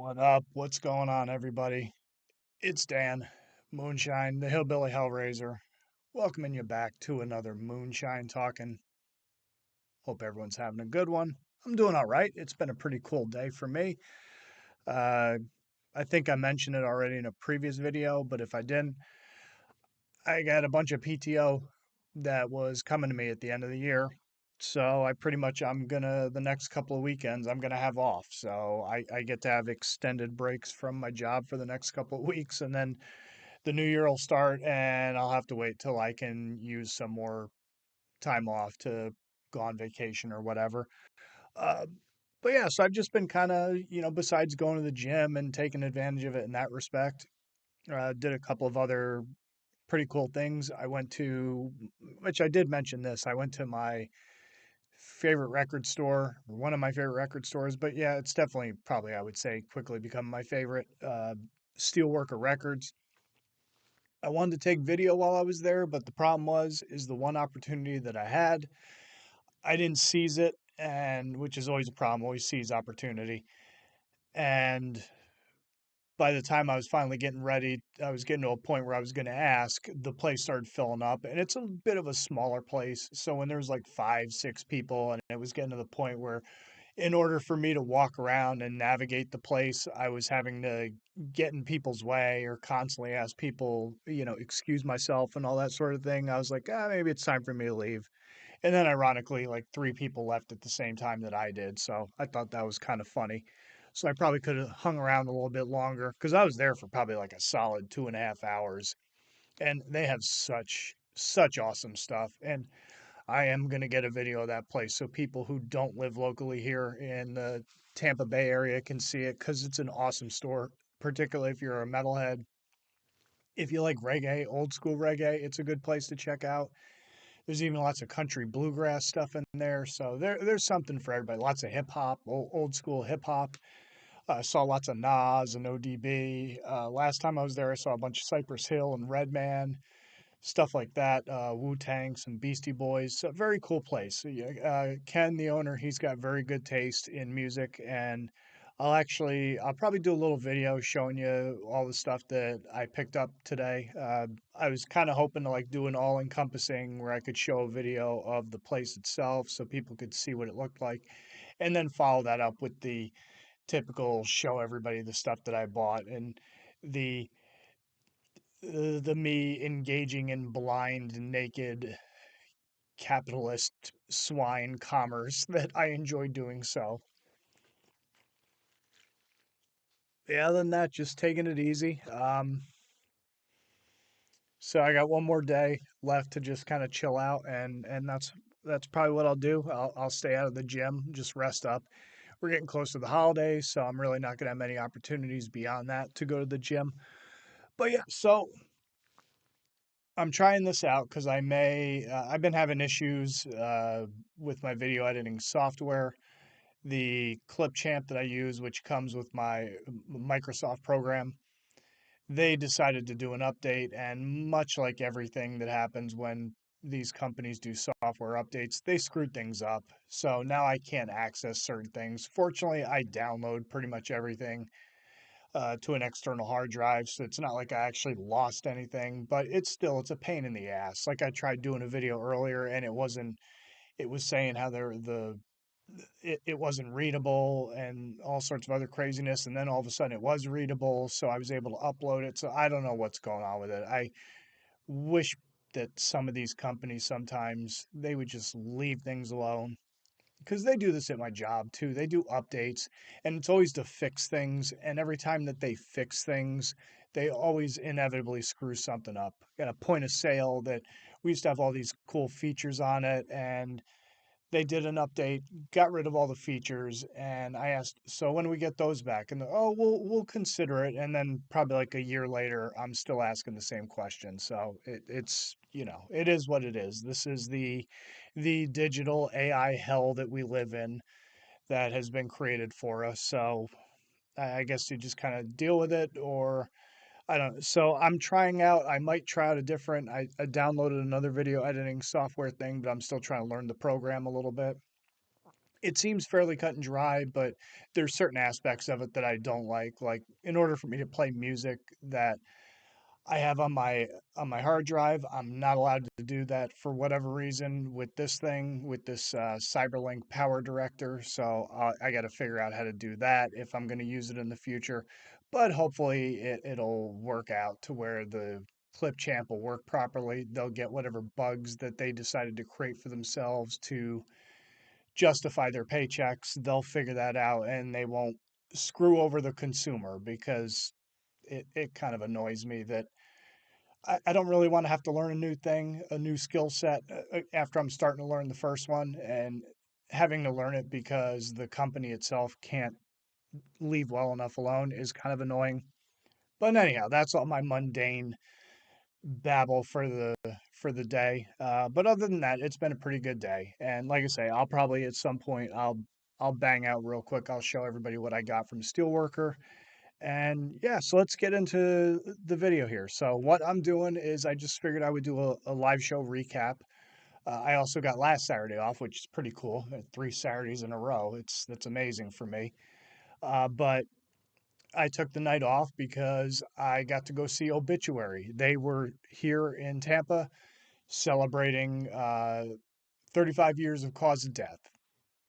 What up? What's going on, everybody? It's Dan, Moonshine, the Hillbilly Hellraiser, welcoming you back to another Moonshine Talking. Hope everyone's having a good one. I'm doing all right. It's been a pretty cool day for me. Uh, I think I mentioned it already in a previous video, but if I didn't, I got a bunch of PTO that was coming to me at the end of the year. So the next couple of weekends, I'm gonna have off. So I get to have extended breaks from my job for the next couple of weeks. And then the new year will start and I'll have to wait till I can use some more time off to go on vacation or whatever. Uh, but yeah, so I've just been kind of, besides going to the gym and taking advantage of it in that respect, did a couple of other pretty cool things. Which I did mention this, I went to my favorite record store, one of my favorite record stores, but yeah, it's definitely probably, I would say, quickly become my favorite, Steelworker Records. I wanted to take video while I was there, but the problem is the one opportunity that I had, I didn't seize it, and which is always a problem, always seize opportunity. And by the time I was finally getting ready, I was getting to a point where I was going to ask, the place started filling up, and it's a bit of a smaller place. So when there was like five, six people, and it was getting to the point where in order for me to walk around and navigate the place, I was having to get in people's way or constantly ask people, excuse myself and all that sort of thing. I was like, maybe it's time for me to leave. And then ironically, like three people left at the same time that I did. So I thought that was kind of funny. So I probably could have hung around a little bit longer because I was there for probably like a solid 2.5 hours. And they have such awesome stuff. And I am going to get a video of that place so people who don't live locally here in the Tampa Bay area can see it because it's an awesome store, particularly if you're a metalhead. If you like reggae, old school reggae, it's a good place to check out. There's even lots of country bluegrass stuff in there. So there's something for everybody. Lots of hip hop, old school hip hop. I saw lots of Nas and ODB. Last time I was there, I saw a bunch of Cypress Hill and Redman, stuff like that. Wu Tang, some Beastie Boys. A very cool place. Ken, the owner, he's got very good taste in music, and I'll probably do a little video showing you all the stuff that I picked up today. I was kind of hoping to like do an all encompassing where I could show a video of the place itself so people could see what it looked like, and then follow that up with the typical show everybody the stuff that I bought and the the me engaging in blind, naked, capitalist swine commerce that I enjoy doing so. Yeah, other than that, just taking it easy. So I got one more day left to just kind of chill out, and that's probably what I'll do. I'll stay out of the gym, just rest up. We're getting close to the holidays, so I'm really not going to have many opportunities beyond that to go to the gym. But yeah, so I'm trying this out because I've been having issues with my video editing software. The Clipchamp that I use, which comes with my Microsoft program, they decided to do an update. And much like everything that happens when these companies do software updates, they screwed things up. So now I can't access certain things. Fortunately, I download pretty much everything to an external hard drive, so it's not like I actually lost anything, but it's a pain in the ass. Like I tried doing a video earlier and it was saying how it wasn't readable and all sorts of other craziness, and then all of a sudden it was readable, so I was able to upload it. So I don't know what's going on with it. I wish that some of these companies sometimes they would just leave things alone because they do this at my job too. They do updates, and it's always to fix things. And every time that they fix things, they always inevitably screw something up. Got a point of sale that we used to have all these cool features on it, and they did an update, got rid of all the features, and I asked, so when do we get those back? And oh, we'll consider it. And then probably like a year later, I'm still asking the same question. So it's it is what it is. This is the digital AI hell that we live in that has been created for us. So I guess you just kind of deal with it, or I don't. So I'm trying out. I might try out a different. I downloaded another video editing software thing, but I'm still trying to learn the program a little bit. it seems fairly cut and dry, but there's certain aspects of it that I don't like. Like in order for me to play music that I have on my hard drive, I'm not allowed to do that for whatever reason with this thing, with this Cyberlink Power Director. So I got to figure out how to do that if I'm going to use it in the future. But hopefully it'll work out to where the clip champ will work properly. They'll get whatever bugs that they decided to create for themselves to justify their paychecks. They'll figure that out and they won't screw over the consumer because it kind of annoys me that I don't really want to have to learn a new thing, a new skill set after I'm starting to learn the first one and having to learn it because the company itself can't leave well enough alone is kind of annoying. But anyhow, that's all my mundane babble for the day. But other than that, it's been a pretty good day. And like I say, I'll probably at some point I'll bang out real quick. I'll show everybody what I got from Steelworker. And yeah, so let's get into the video here. So what I'm doing is I just figured I would do a live show recap. I also got last Saturday off, which is pretty cool. 3 Saturdays in a row. That's amazing for me. But I took the night off because I got to go see Obituary. They were here in Tampa celebrating 35 years of Cause of Death.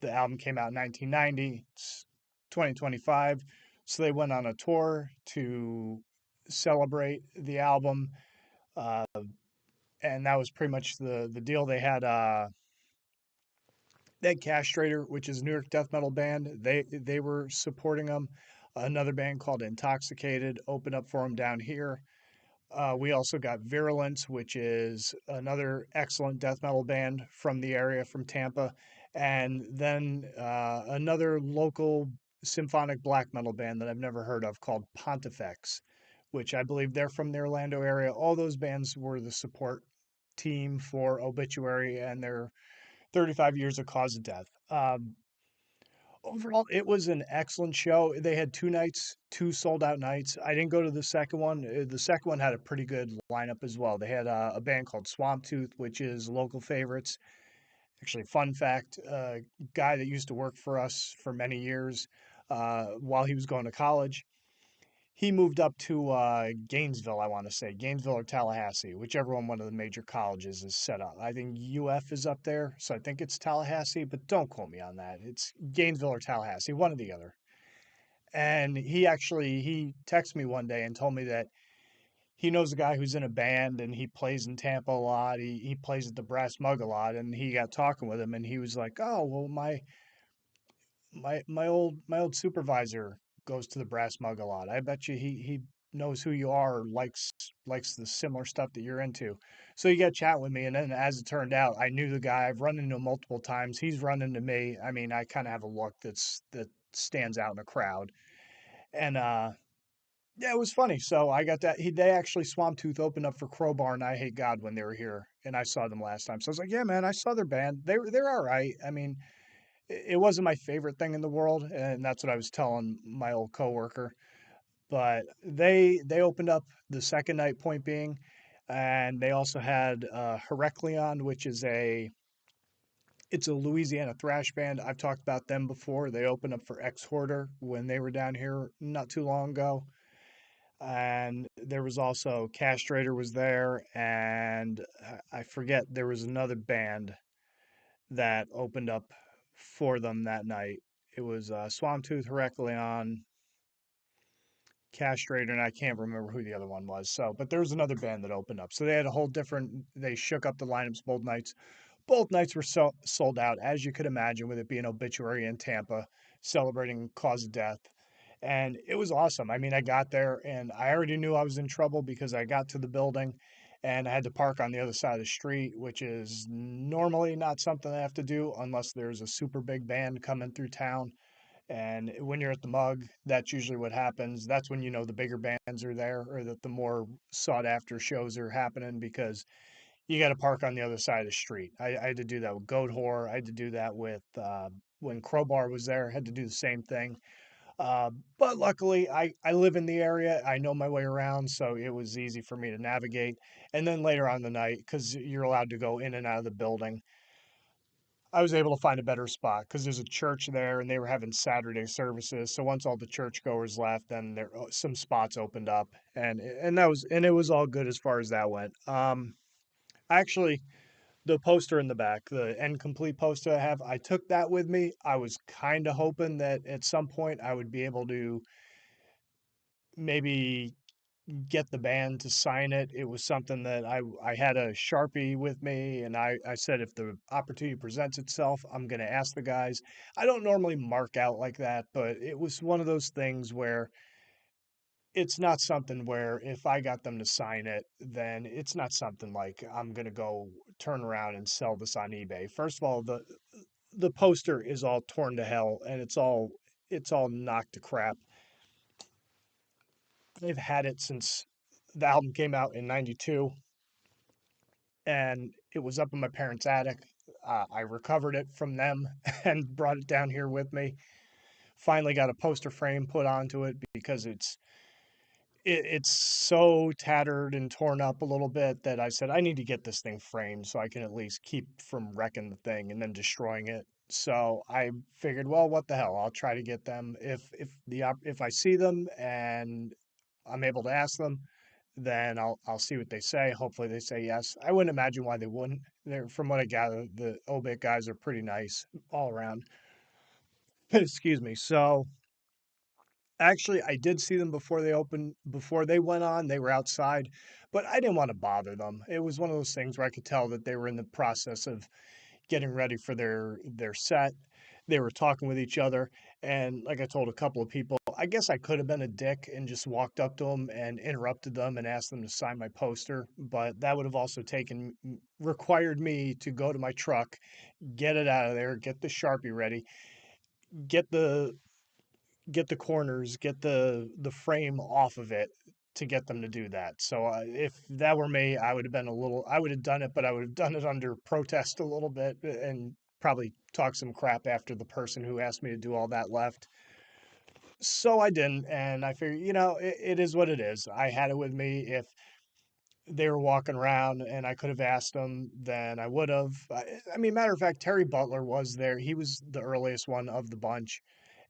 The album came out in 1990. It's 2025. So they went on a tour to celebrate the album. Uh, and that was pretty much the deal. They had Castrator, which is a New York death metal band. They were supporting them. Another band called Intoxicated opened up for them down here. We also got Virulence, which is another excellent death metal band from the area, from Tampa. And then another local symphonic black metal band that I've never heard of called Pontifex, which I believe they're from the Orlando area. All those bands were the support team for Obituary and their 35 years of Cause of Death. Overall, it was an excellent show. They had 2 nights, 2 sold out nights. I didn't go to the second one. The second one had a pretty good lineup as well. They had a band called Swamp Tooth, which is local favorites. Actually, fun fact, a guy that used to work for us for many years while he was going to college, he moved up to Gainesville, I want to say, Gainesville or Tallahassee, whichever one of the major colleges is set up. I think UF is up there, so I think it's Tallahassee, but don't quote me on that. It's Gainesville or Tallahassee, one or the other. And he texted me one day and told me that he knows a guy who's in a band and he plays in Tampa a lot. He plays at the Brass Mug a lot, and he got talking with him, and he was like, "Oh, well, my old supervisor goes to the Brass Mug a lot. I bet you he knows who you are, or likes the similar stuff that you're into." So he got chatting with me, and then as it turned out, I knew the guy. I've run into him multiple times. He's run into me. I mean, I kind of have a look that stands out in a crowd, and yeah, it was funny. So I got that. They actually Swamp Tooth opened up for Crowbar and I Hate God when they were here, and I saw them last time. So I was like, yeah, man, I saw their band. They're all right. I mean, it wasn't my favorite thing in the world, and that's what I was telling my old coworker. But they opened up the second night, point being, and they also had Heracleon, which is it's a Louisiana thrash band. I've talked about them before. They opened up for Ex Hoarder when they were down here not too long ago. And there was also Castrator was there, and I forget there was another band that opened up for them that night. It was Swamp Tooth, Heracleon, Castrator, and I can't remember who the other one was. So, but there was another band that opened up. So they had a whole different. They shook up the lineups both nights. Both nights were sold out, as you could imagine, with it being Obituary in Tampa, celebrating Cause of Death. And it was awesome. I mean, I got there and I already knew I was in trouble because I got to the building and I had to park on the other side of the street, which is normally not something I have to do unless there's a super big band coming through town. And when you're at the mug, that's usually what happens. That's when you know the bigger bands are there or that the more sought after shows are happening because you got to park on the other side of the street. I had to do that with Goat Whore. I had to do that with when Crowbar was there. I had to do the same thing. But luckily, I live in the area. I know my way around, so it was easy for me to navigate. And then later on the night, because you're allowed to go in and out of the building, I was able to find a better spot because there's a church there and they were having Saturday services. So once all the churchgoers left, then there some spots opened up, and that was and it was all good as far as that went. Actually, the poster in the back, the end complete poster I have, I took that with me. I was kind of hoping that at some point I would be able to maybe get the band to sign it. It was something that I had a Sharpie with me, and I said if the opportunity presents itself, I'm going to ask the guys. I don't normally mark out like that, but it was one of those things where it's not something where if I got them to sign it, then it's not something like I'm going to go turn around and sell this on eBay. First of all, the poster is all torn to hell and it's all knocked to crap. They've had it since the album came out in 92 and it was up in my parents' attic. I recovered it from them and brought it down here with me. Finally got a poster frame put onto it because it's so tattered and torn up a little bit that I said I need to get this thing framed so I can at least keep from wrecking the thing and then destroying it. So I figured, well, what the hell? I'll try to get them if I see them and I'm able to ask them, then I'll see what they say. Hopefully they say yes. I wouldn't imagine why they wouldn't. They're, from what I gather, the Obit guys are pretty nice all around. Excuse me. So actually, I did see them before they went on. They were outside, but I didn't want to bother them. It was one of those things where I could tell that they were in the process of getting ready for their set. They were talking with each other, and like I told a couple of people, I guess I could have been a dick and just walked up to them and interrupted them and asked them to sign my poster, but that would have also required me to go to my truck, get it out of there, get the Sharpie ready, get the get the corners, get the frame off of it to get them to do that. So if that were me, I would have done it, but I would have done it under protest a little bit and probably talk some crap after the person who asked me to do all that left. So I didn't, and I figured, it is what it is. I had it with me. If they were walking around and I could have asked them, then I would have. I mean, matter of fact, Terry Butler was there. He was the earliest one of the bunch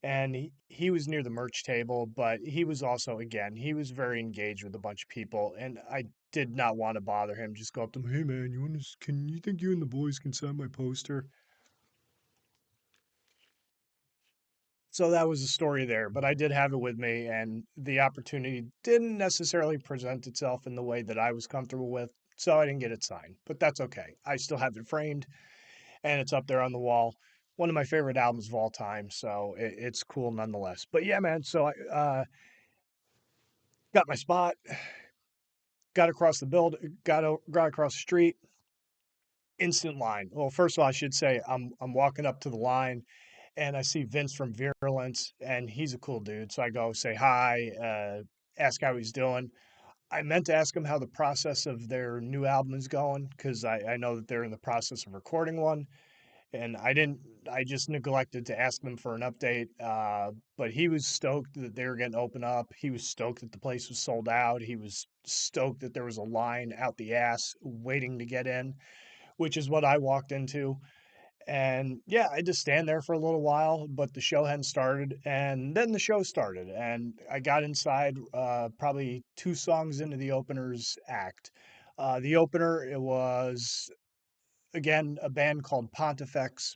and he was near the merch table, but he was also, again, he was very engaged with a bunch of people, and I did not want to bother him. Just go up to him, hey man, can you think you and the boys can sign my poster? So that was the story there, but I did have it with me, and the opportunity didn't necessarily present itself in the way that I was comfortable with, so I didn't get it signed. But that's okay. I still have it framed, and it's up there on the wall. One of my favorite albums of all time, so it's cool nonetheless. But yeah, man. So I got my spot, got across the got across the street, instant line. Well, first of all, I should say I'm walking up to the line, and I see Vince from Virulence, and he's a cool dude. So I go say hi, ask how he's doing. I meant to ask him how the process of their new album is going because I know that they're in the process of recording one, and I didn't. I just neglected to ask them for an update. But he was stoked that they were getting open up. He was stoked that the place was sold out. He was stoked that there was a line out the ass waiting to get in, which is what I walked into. And yeah, I just stand there for a little while, but the show hadn't started. And then the show started, and I got inside probably 2 songs into the opener's act. The opener, it was, again, a band called Pontifex.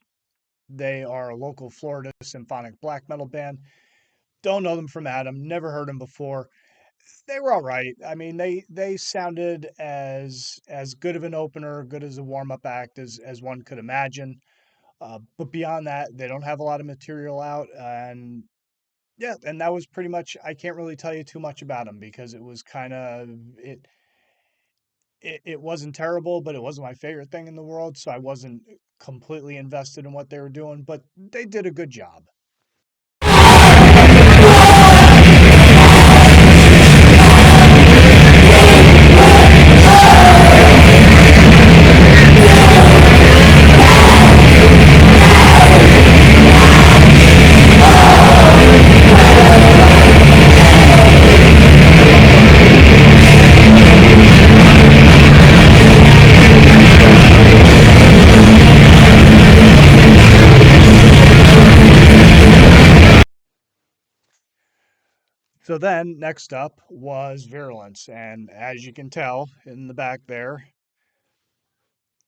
They are a local Florida symphonic black metal band. Don't know them from Adam, never heard them before. They were all right. I mean, they sounded as good of an opener, good as a warm up act as one could imagine. But beyond that, they don't have a lot of material out, and yeah, and that was pretty much. I can't really tell you too much about them because it was kind of it wasn't terrible, but it wasn't my favorite thing in the world, so I wasn't completely invested in what they were doing, but they did a good job. So then next up was Virulence, and as you can tell in the back there,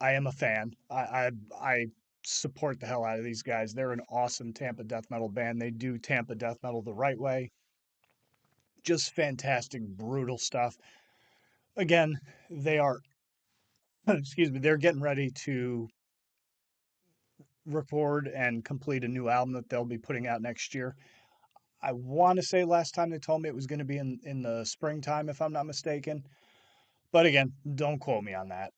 I am a fan. I support the hell out of these guys. They're an awesome Tampa death metal band. They do Tampa death metal the right way. Just fantastic, brutal stuff. Again, they are, excuse me, they're getting ready to record and complete a new album that they'll be putting out next year. I want to say last time they told me it was going to be in the springtime, if I'm not mistaken. But again, don't quote me on that.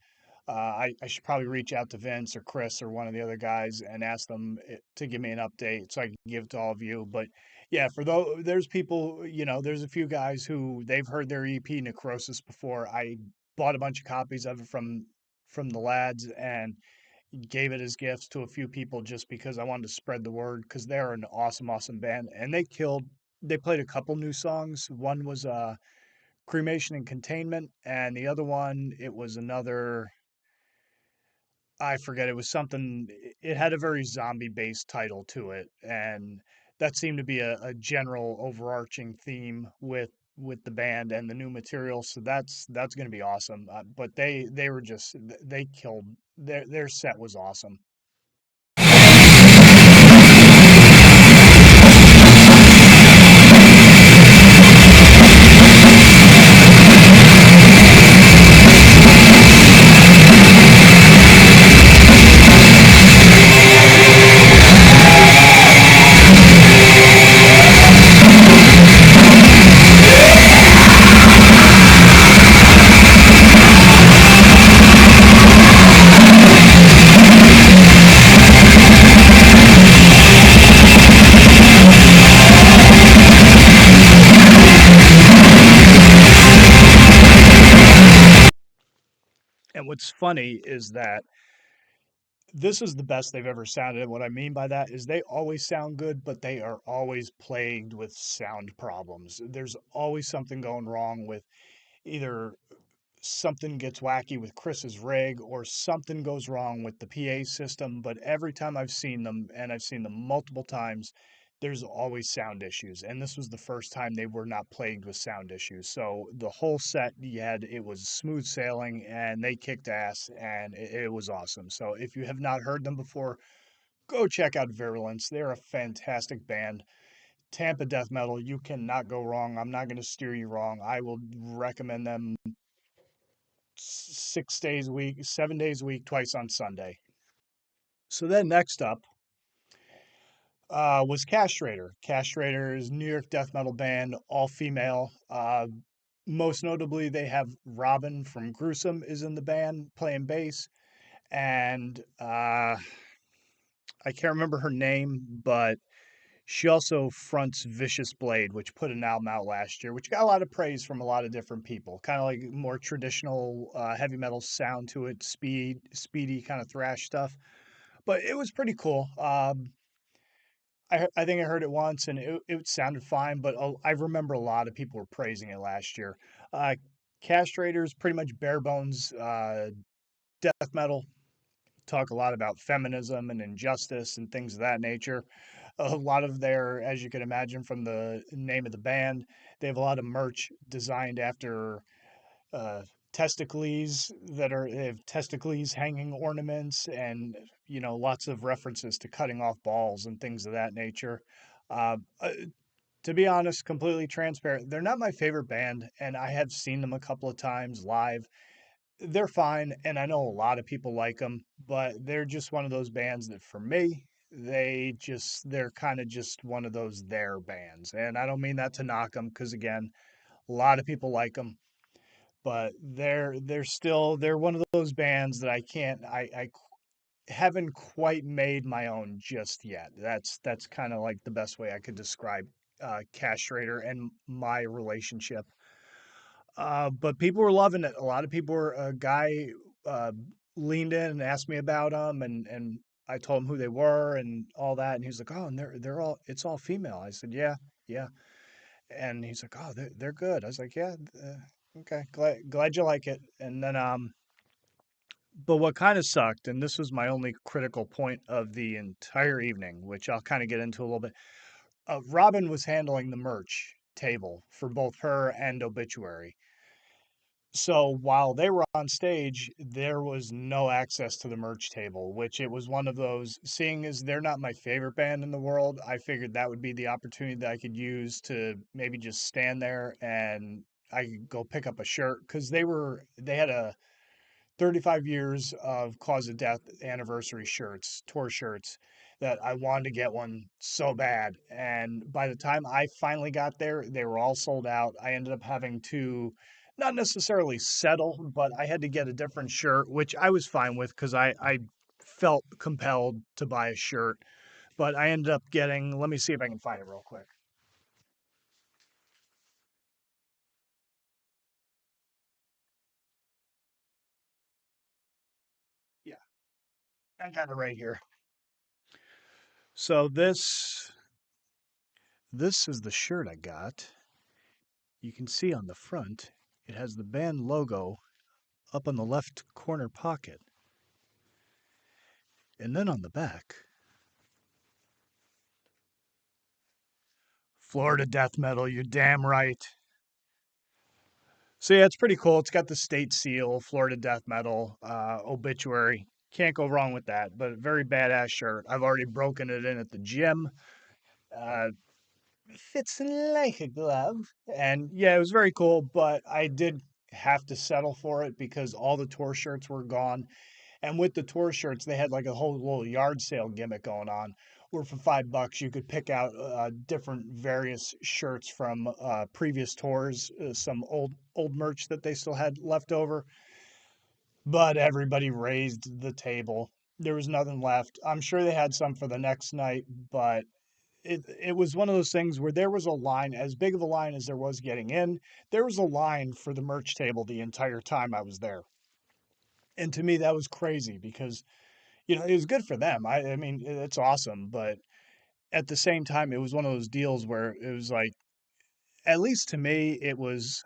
I should probably reach out to Vince or Chris or one of the other guys and ask them to give me an update so I can give it to all of you. But yeah, for those, there's people, there's a few guys who they've heard their EP Necrosis before. I bought a bunch of copies of it from the lads and gave it as gifts to a few people just because I wanted to spread the word because they're an awesome, awesome band. And they killed, they played a couple new songs. One was Cremation and Containment, and the other one, it was another, I forget, it was something, it had a very zombie based title to it. And that seemed to be a general overarching theme with the band and the new material, so that's going to be awesome. But they were just they killed their set was awesome. And what's funny is that this is the best they've ever sounded. And what I mean by that is they always sound good, but they are always plagued with sound problems. There's always something going wrong with either something gets wacky with Chris's rig or something goes wrong with the PA system. But every time I've seen them, and I've seen them multiple times, there's always sound issues. And this was the first time they were not plagued with sound issues. So the whole set, it was smooth sailing and they kicked ass and it was awesome. So if you have not heard them before, go check out Virulence. They're a fantastic band. Tampa death metal, you cannot go wrong. I'm not going to steer you wrong. I will recommend them 6 days a week, 7 days a week, twice on Sunday. So then next up was Castrator. Castrator is a New York death metal band, all female. Most notably, they have Robin from Gruesome is in the band playing bass, and I can't remember her name, but she also fronts Vicious Blade, which put an album out last year, which got a lot of praise from a lot of different people. Kind of like more traditional heavy metal sound to it, speedy kind of thrash stuff. But it was pretty cool. I think I heard it once and it sounded fine, but I remember a lot of people were praising it last year. Uh, Castrators, pretty much bare bones death metal. Talk a lot about feminism and injustice and things of that nature. A lot of their, as you can imagine from the name of the band, they have a lot of merch designed after uh, testicles they have testicles hanging ornaments and lots of references to cutting off balls and things of that nature. Uh, uh, to be honest, completely transparent, they're not my favorite band, and I have seen them a couple of times live. They're fine, and I know a lot of people like them, but they're just one of those bands that for me, they're kind of just one of those their bands. And I don't mean that to knock them because again, a lot of people like them, but they're one of those bands that I haven't quite made my own just yet. That's kind of like the best way I could describe Castrator and my relationship. But people were loving it. A lot of people were. A guy uh, leaned in and asked me about them, and I told him who they were and all that. And he was like, "Oh, and they're all it's all female." I said, "Yeah, yeah." And he's like, "Oh, they're good." I was like, "Yeah, okay, glad you like it." And then but what kind of sucked, and this was my only critical point of the entire evening, which I'll kind of get into a little bit. Robin was handling the merch table for both her and Obituary. So while they were on stage, there was no access to the merch table, which it was one of those, seeing as they're not my favorite band in the world, I figured that would be the opportunity that I could use to maybe just stand there and I could go pick up a shirt because they had a 35 years of Cause of Death anniversary shirts, tour shirts, that I wanted to get one so bad. And by the time I finally got there, they were all sold out. I ended up having to not necessarily settle, but I had to get a different shirt, which I was fine with because I felt compelled to buy a shirt. But I ended up getting, let me see if I can find it real quick. Yeah, I got it right here. So this is the shirt I got. You can see on the front, it has the band logo up on the left corner pocket. And then on the back, Florida death metal, you're damn right. So yeah, it's pretty cool. It's got the state seal, Florida death metal, obituary. Can't go wrong with that, but very badass shirt. I've already broken it in at the gym. Uh, Fits like a glove. And yeah, it was very cool, but I did have to settle for it because all the tour shirts were gone. And with the tour shirts, they had like a whole little yard sale gimmick going on, where for $5 you could pick out different various shirts from previous tours, some old merch that they still had left over. But everybody raised the table. There was nothing left. I'm sure they had some for the next night, but it was one of those things where there was a line, as big of a line as there was getting in. There was a line for the merch table the entire time I was there. And to me, that was crazy because it was good for them. I mean, it's awesome, but at the same time, it was one of those deals where it was like, at least to me, it was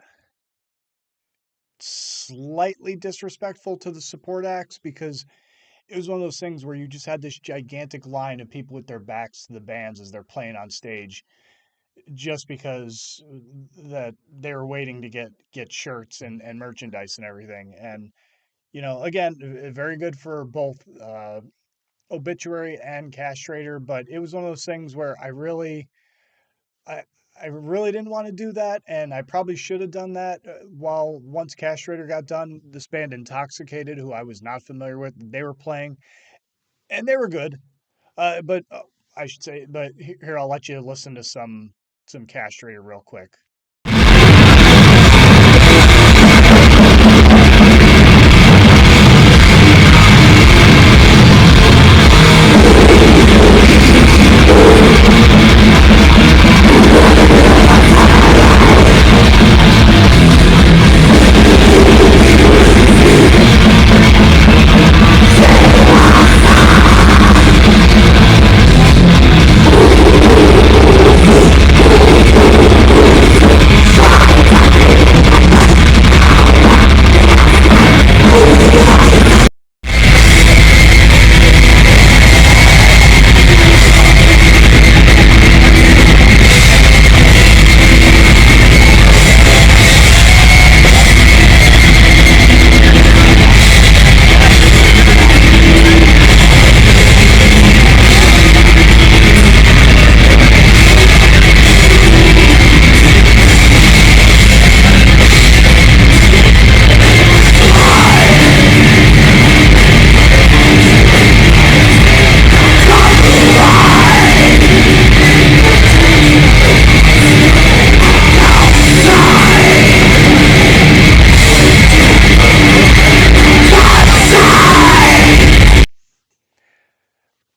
slightly disrespectful to the support acts because it was one of those things where you just had this gigantic line of people with their backs to the bands as they're playing on stage just because that they were waiting to get shirts and merchandise and everything. And again, very good for both Obituary and Castrator, but it was one of those things where I I really didn't want to do that, and I probably should have done that. While once Castrator got done, this band Intoxicated, who I was not familiar with, they were playing, and they were good. But I should say, but here I'll let you listen to some Castrator real quick.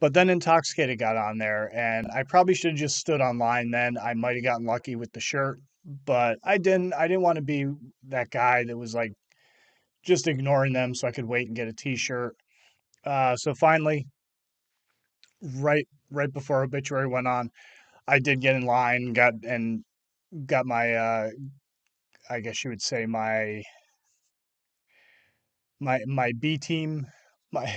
But then Intoxicated got on there, and I probably should have just stood online then. I might have gotten lucky with the shirt, but I didn't. I didn't want to be that guy that was like just ignoring them so I could wait and get a t-shirt. So finally, right before Obituary went on, I did get in line, got my I guess you would say my B team my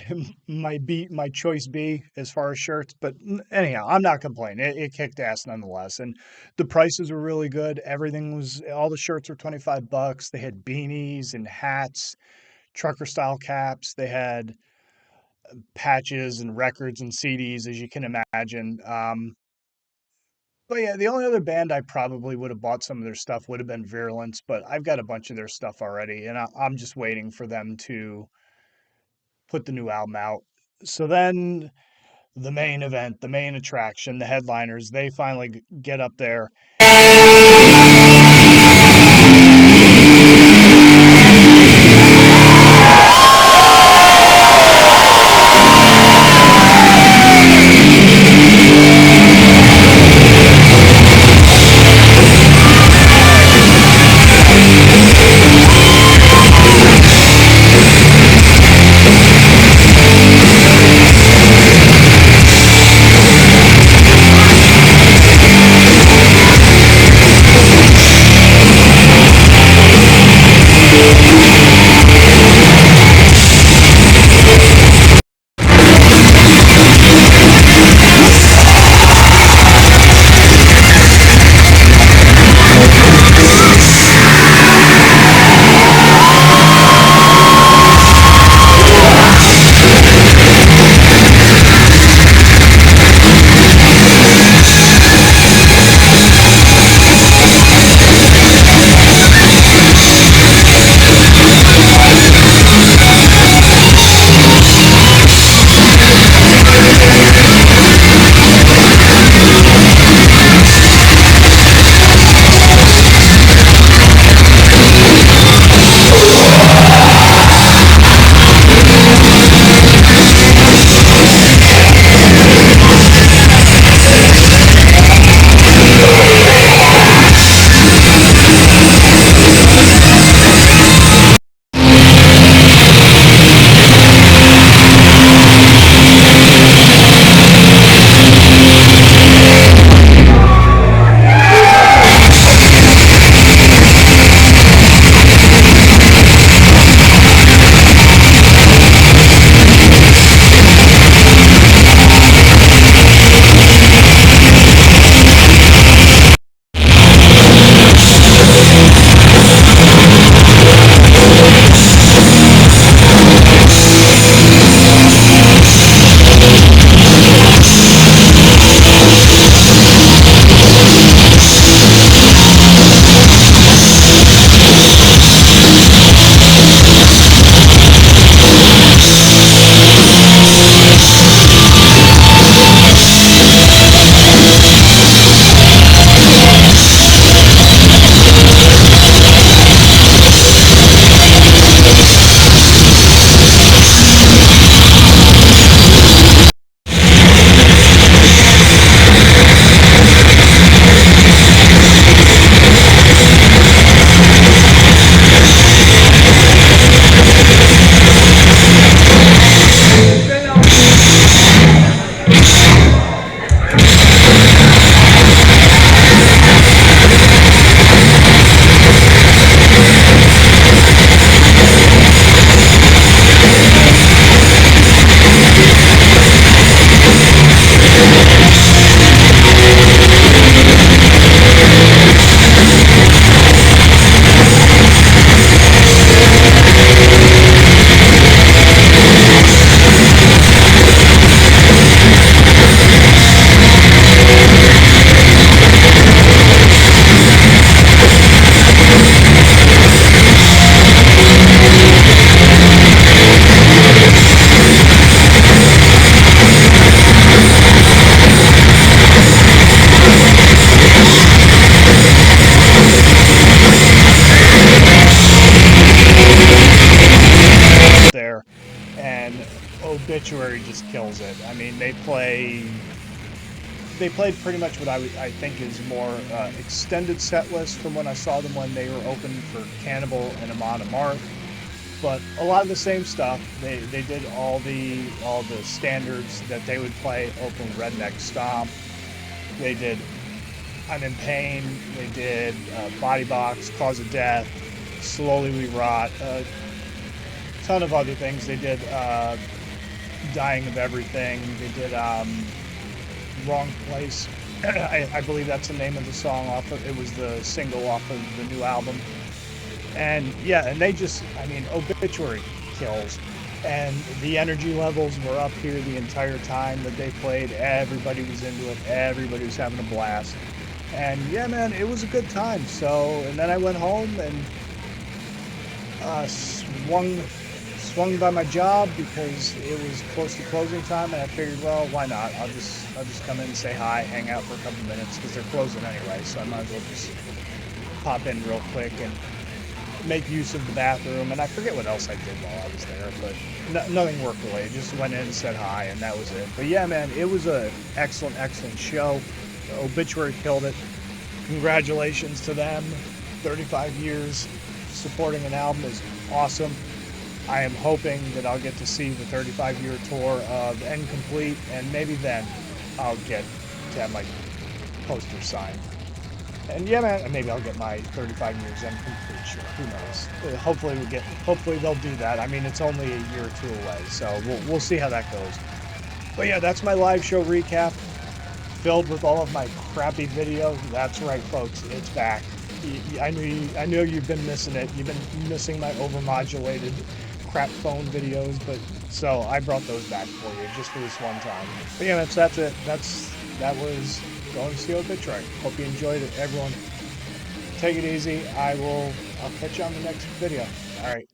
my choice B as far as shirts. But anyhow, I'm not complaining. It kicked ass nonetheless, and the prices were really good. Everything was all the shirts were $25. They had beanies and hats, trucker style caps. They had patches and records and CDs, as you can imagine. But yeah, the only other band I probably would have bought some of their stuff would have been Virulence, but I've got a bunch of their stuff already, and I'm just waiting for them to put the new album out. So then the main event, the main attraction, the headliners, they finally get up there. There, and Obituary just kills it. I mean, they played pretty much what I think is more extended set list from when I saw them when they were open for Cannibal and Amon Amarth. But a lot of the same stuff. They did all the standards that they would play. Open Redneck Stomp. They did I'm in Pain. They did Body Box, Cause of Death, Slowly We Rot. Ton of other things. They did Dying of Everything. They did Wrong Place. I believe that's the name of the song off of it was the single off of the new album. And yeah, and they just, I mean, Obituary kills. And the energy levels were up here the entire time that they played. Everybody was into it. Everybody was having a blast. And yeah, man, it was a good time. So, and then I went home and swung by my job because it was close to closing time, and I figured, well, why not? I'll just come in and say hi, hang out for a couple minutes because they're closing anyway. So I might as well just pop in real quick and make use of the bathroom. And I forget what else I did while I was there, but nothing work related. Just went in and said hi, and that was it. But yeah, man, it was a excellent show. Obituary killed it. Congratulations to them. 35 years supporting an album is awesome. I am hoping that I'll get to see the 35-year tour of Incomplete, and maybe then I'll get to have my poster signed. And yeah, man, maybe I'll get my 35 years Incomplete shirt. Who knows? Hopefully they'll do that. I mean, it's only a year or two away, so we'll see how that goes. But yeah, that's my live show recap, filled with all of my crappy videos. That's right, folks, it's back. I know you've been missing it. You've been missing my overmodulated crap phone videos, but so I brought those back for you just for this one time. But yeah, that's it. That was going to see Obituary. Hope you enjoyed it, everyone. Take it easy. I'll catch you on the next video. All right,